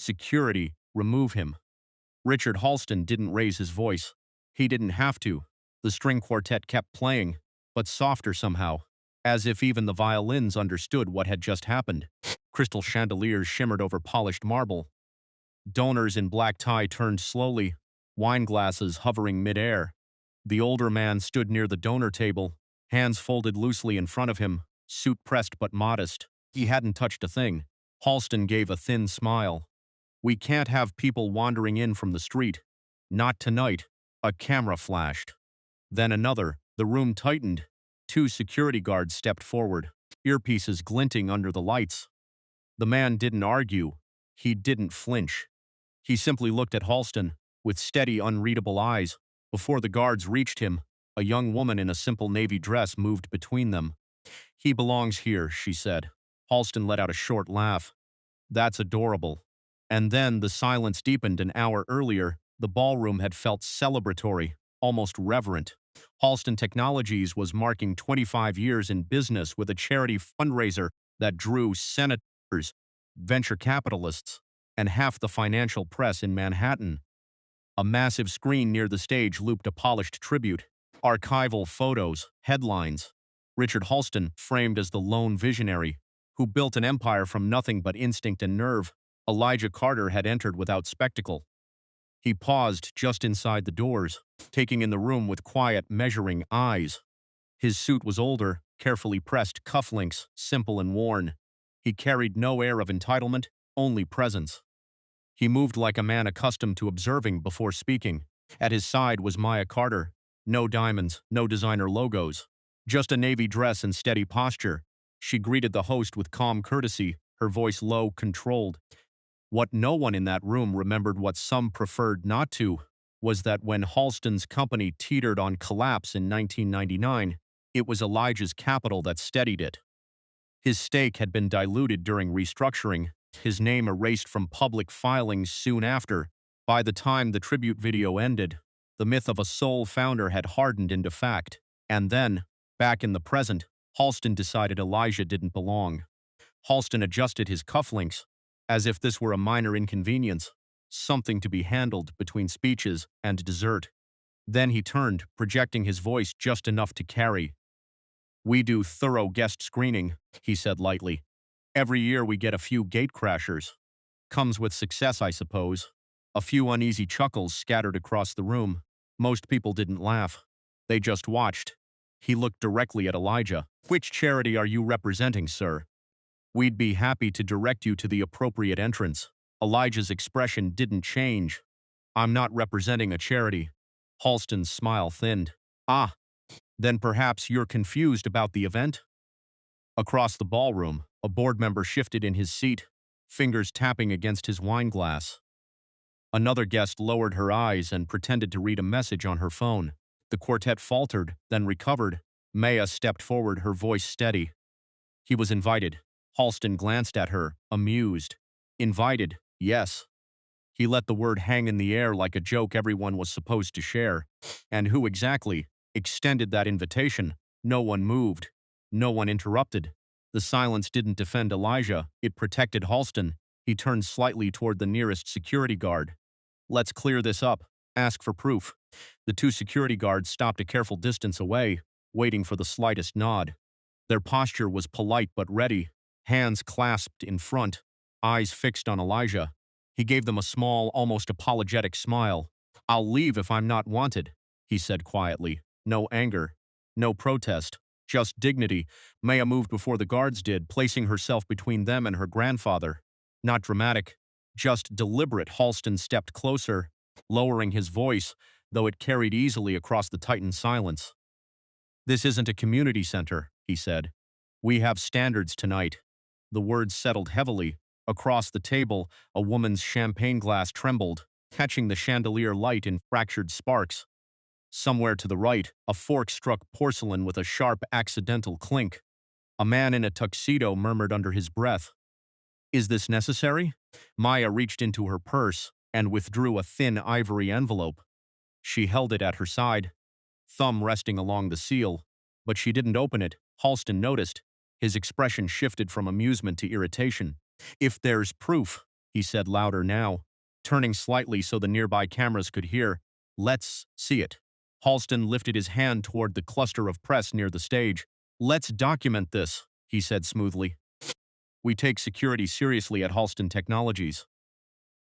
Security, remove him. Richard Halston didn't raise his voice. He didn't have to. The string quartet kept playing, but softer somehow, as if even the violins understood what had just happened. Crystal chandeliers shimmered over polished marble. Donors in black tie turned slowly, wine glasses hovering midair. The older man stood near the donor table, hands folded loosely in front of him, suit pressed but modest. He hadn't touched a thing. Halston gave a thin smile. "We can't have people wandering in from the street. Not tonight." A camera flashed. Then another. The room tightened. Two security guards stepped forward, earpieces glinting under the lights. The man didn't argue. He didn't flinch. He simply looked at Halston with steady, unreadable eyes. Before the guards reached him, a young woman in a simple navy dress moved between them. "He belongs here," she said. Halston let out a short laugh. "That's adorable." And then the silence deepened. An hour earlier, the ballroom had felt celebratory, almost reverent. Halston Technologies was marking 25 years in business with a charity fundraiser that drew senators, venture capitalists, and half the financial press in Manhattan. A massive screen near the stage looped a polished tribute. Archival photos, headlines. Richard Halston, framed as the lone visionary, who built an empire from nothing but instinct and nerve. Elijah Carter had entered without spectacle. He paused just inside the doors, taking in the room with quiet, measuring eyes. His suit was older, carefully pressed cufflinks, simple and worn. He carried no air of entitlement, only presence. He moved like a man accustomed to observing before speaking. At his side was Maya Carter. No diamonds, no designer logos. Just a navy dress and steady posture. She greeted the host with calm courtesy, her voice low, controlled. What no one in that room remembered, what some preferred not to, was that when Halston's company teetered on collapse in 1999, it was Elijah's capital that steadied it. His stake had been diluted during restructuring, his name erased from public filings soon after. By the time the tribute video ended, the myth of a sole founder had hardened into fact. And then, back in the present, Halston decided Elijah didn't belong. Halston adjusted his cufflinks, as if this were a minor inconvenience, something to be handled between speeches and dessert. Then he turned, projecting his voice just enough to carry. "We do thorough guest screening," he said lightly. "Every year we get a few gatecrashers. Comes with success, I suppose." A few uneasy chuckles scattered across the room. Most people didn't laugh. They just watched. He looked directly at Elijah. "Which charity are you representing, sir? We'd be happy to direct you to the appropriate entrance." Elijah's expression didn't change. "I'm not representing a charity." Halston's smile thinned. "Ah, then perhaps you're confused about the event?" Across the ballroom, a board member shifted in his seat, fingers tapping against his wine glass. Another guest lowered her eyes and pretended to read a message on her phone. The quartet faltered, then recovered. Maya stepped forward, her voice steady. "He was invited." Halston glanced at her, amused. "Invited, yes." He let the word hang in the air like a joke everyone was supposed to share. And who exactly extended that invitation? No one moved. No one interrupted. The silence didn't defend Elijah, it protected Halston. He turned slightly toward the nearest security guard. "Let's clear this up. Ask for proof." The two security guards stopped a careful distance away, waiting for the slightest nod. Their posture was polite but ready, hands clasped in front, eyes fixed on Elijah. He gave them a small, almost apologetic smile. "I'll leave if I'm not wanted," he said quietly. No anger, no protest, just dignity. Maya moved before the guards did, placing herself between them and her grandfather. Not dramatic, just deliberate. Halston stepped closer, lowering his voice, though it carried easily across the tightened silence. "This isn't a community center," he said. "We have standards tonight." The words settled heavily. Across the table, a woman's champagne glass trembled, catching the chandelier light in fractured sparks. Somewhere to the right, a fork struck porcelain with a sharp, accidental clink. A man in a tuxedo murmured under his breath, "Is this necessary?" Maya reached into her purse and withdrew a thin ivory envelope. She held it at her side, thumb resting along the seal, but she didn't open it. Halston noticed. His expression shifted from amusement to irritation. "If there's proof," he said louder now, turning slightly so the nearby cameras could hear. Let's see it. Halston lifted his hand toward the cluster of press near the stage. Let's document this, he said smoothly. We take security seriously at Halston Technologies.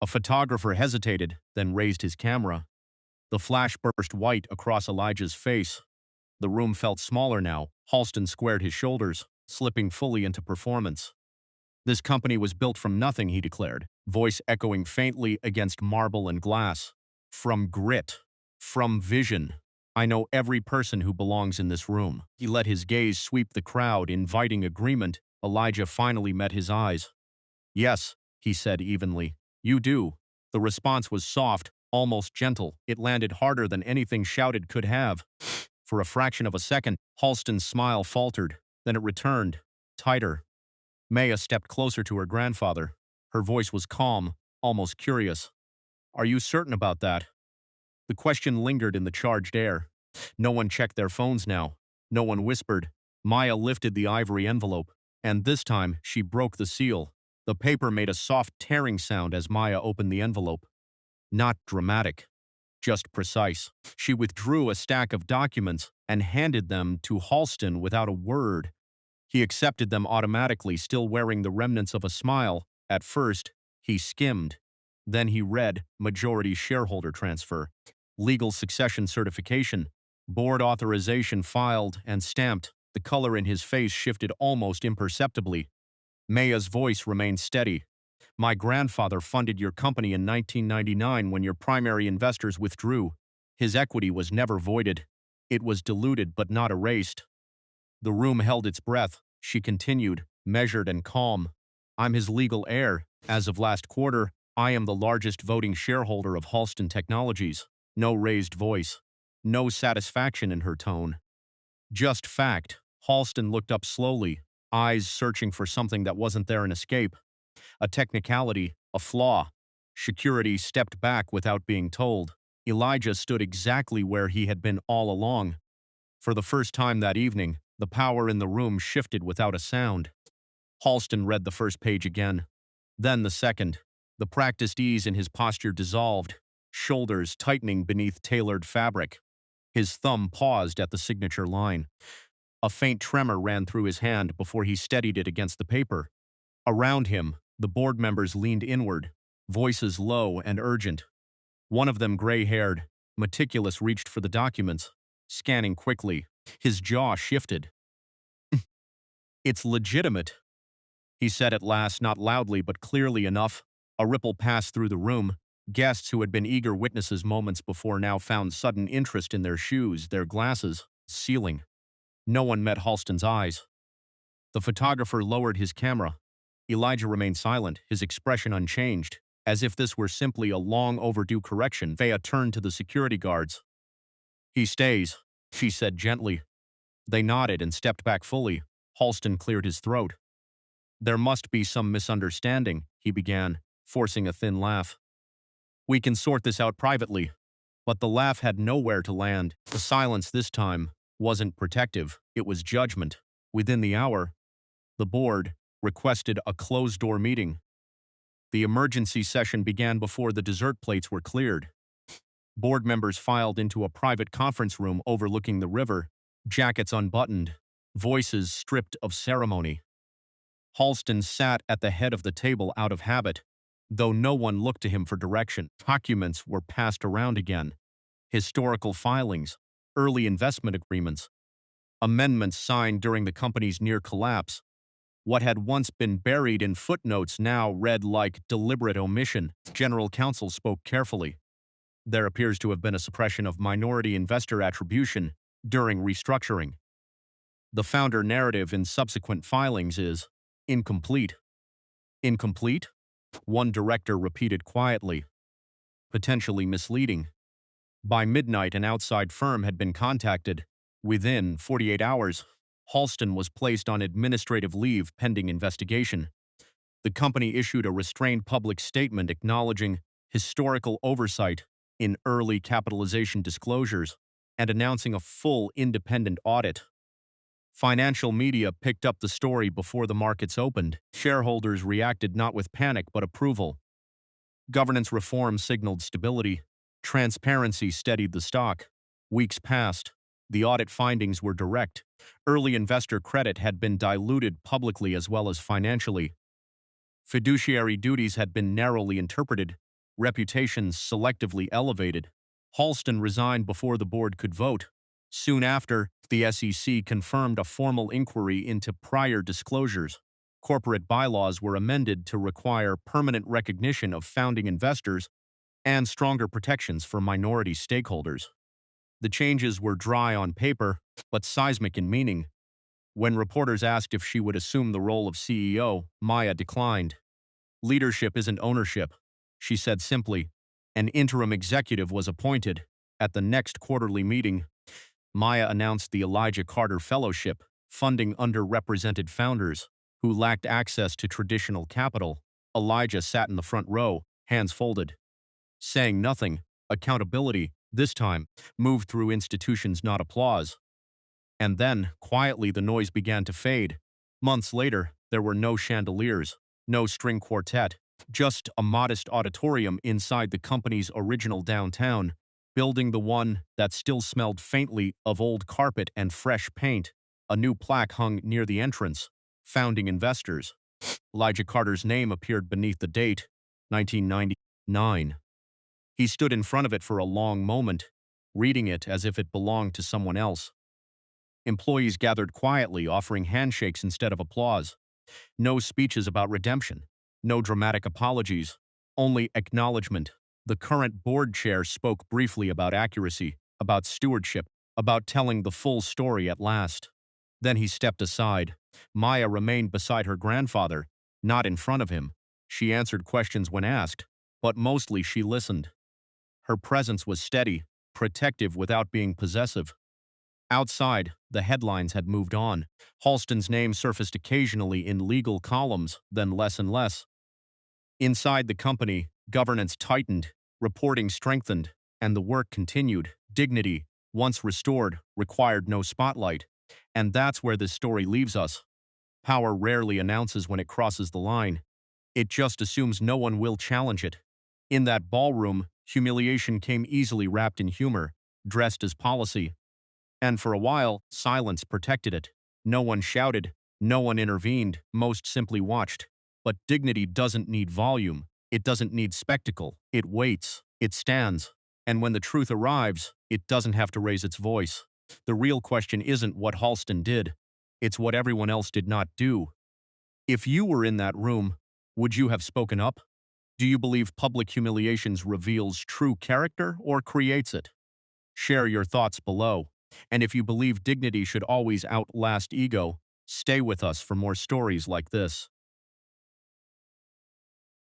A photographer hesitated, then raised his camera. The flash burst white across Elijah's face. The room felt smaller now. Halston squared his shoulders, slipping fully into performance. This company was built from nothing, he declared, voice echoing faintly against marble and glass. From grit. From vision. I know every person who belongs in this room. He let his gaze sweep the crowd, inviting agreement. Elijah finally met his eyes. Yes, he said evenly. You do. The response was soft, almost gentle. It landed harder than anything shouted could have. For a fraction of a second, Halston's smile faltered. Then it returned, tighter. Maya stepped closer to her grandfather. Her voice was calm, almost curious. Are you certain about that? The question lingered in the charged air. No one checked their phones now. No one whispered. Maya lifted the ivory envelope, and this time she broke the seal. The paper made a soft tearing sound as Maya opened the envelope. Not dramatic, just precise. She withdrew a stack of documents and handed them to Halston without a word. He accepted them automatically, still wearing the remnants of a smile. At first, he skimmed. Then he read majority shareholder transfer, legal succession certification, board authorization filed and stamped. The color in his face shifted almost imperceptibly. Maya's voice remained steady. My grandfather funded your company in 1999 when your primary investors withdrew. His equity was never voided. It was diluted but not erased. The room held its breath. She continued, measured and calm. I'm his legal heir. As of last quarter, I am the largest voting shareholder of Halston Technologies. No raised voice. No satisfaction in her tone. Just fact. Halston looked up slowly, eyes searching for something that wasn't there in escape. A technicality, a flaw. Security stepped back without being told. Elijah stood exactly where he had been all along. For the first time that evening, the power in the room shifted without a sound. Halston read the first page again. Then the second. The practiced ease in his posture dissolved, shoulders tightening beneath tailored fabric. His thumb paused at the signature line. A faint tremor ran through his hand before he steadied it against the paper. Around him, the board members leaned inward, voices low and urgent. One of them gray-haired, meticulous, reached for the documents, scanning quickly. His jaw shifted. It's legitimate, he said at last, not loudly but clearly enough. A ripple passed through the room. Guests who had been eager witnesses moments before now found sudden interest in their shoes, their glasses, ceiling. No one met Halston's eyes. The photographer lowered his camera. Elijah remained silent, his expression unchanged, as if this were simply a long overdue correction. Vea turned to the security guards. He stays, she said gently. They nodded and stepped back fully. Halston cleared his throat. There must be some misunderstanding, he began, forcing a thin laugh. We can sort this out privately. But the laugh had nowhere to land. The silence this time wasn't protective, it was judgment. Within the hour, the board requested a closed-door meeting. The emergency session began before the dessert plates were cleared. Board members filed into a private conference room overlooking the river, jackets unbuttoned, voices stripped of ceremony. Halston sat at the head of the table out of habit, though no one looked to him for direction. Documents were passed around again. Historical filings, early investment agreements, amendments signed during the company's near collapse. What had once been buried in footnotes now read like deliberate omission. General counsel spoke carefully. There appears to have been a suppression of minority investor attribution during restructuring. The founder narrative in subsequent filings is incomplete. Incomplete? One director repeated quietly. Potentially misleading. By midnight, an outside firm had been contacted. Within 48 hours, Halston was placed on administrative leave pending investigation. The company issued a restrained public statement acknowledging historical oversight in early capitalization disclosures and announcing a full independent audit. Financial media picked up the story before the markets opened. Shareholders reacted not with panic but approval. Governance reform signaled stability. Transparency steadied the stock. Weeks passed. The audit findings were direct. Early investor credit had been diluted publicly as well as financially. Fiduciary duties had been narrowly interpreted, reputations selectively elevated. Halston resigned before the board could vote. Soon after, the SEC confirmed a formal inquiry into prior disclosures. Corporate bylaws were amended to require permanent recognition of founding investors and stronger protections for minority stakeholders. The changes were dry on paper, but seismic in meaning. When reporters asked if she would assume the role of CEO, Maya declined. Leadership isn't ownership, she said simply. An interim executive was appointed. At the next quarterly meeting, Maya announced the Elijah Carter Fellowship, funding underrepresented founders who lacked access to traditional capital. Elijah sat in the front row, hands folded. Saying nothing, accountability, this time, moved through institutions, not applause. And then, quietly, the noise began to fade. Months later, there were no chandeliers, no string quartet, just a modest auditorium inside the company's original downtown building, the one that still smelled faintly of old carpet and fresh paint. A new plaque hung near the entrance. Founding investors. Elijah Carter's name appeared beneath the date, 1999. He stood in front of it for a long moment, reading it as if it belonged to someone else. Employees gathered quietly, offering handshakes instead of applause. No speeches about redemption. No dramatic apologies. Only acknowledgement. The current board chair spoke briefly about accuracy, about stewardship, about telling the full story at last. Then he stepped aside. Maya remained beside her grandfather, not in front of him. She answered questions when asked, but mostly she listened. Her presence was steady, protective without being possessive. Outside, the headlines had moved on. Halston's name surfaced occasionally in legal columns, then less and less. Inside the company, governance tightened, reporting strengthened, and the work continued. Dignity, once restored, required no spotlight. And that's where this story leaves us. Power rarely announces when it crosses the line. It just assumes no one will challenge it. In that ballroom, humiliation came easily wrapped in humor, dressed as policy. And for a while, silence protected it. No one shouted, no one intervened, most simply watched. But dignity doesn't need volume. It doesn't need spectacle. It waits. It stands. And when the truth arrives, it doesn't have to raise its voice. The real question isn't what Halston did. It's what everyone else did not do. If you were in that room, would you have spoken up? Do you believe public humiliations reveals true character or creates it? Share your thoughts below. And if you believe dignity should always outlast ego, stay with us for more stories like this.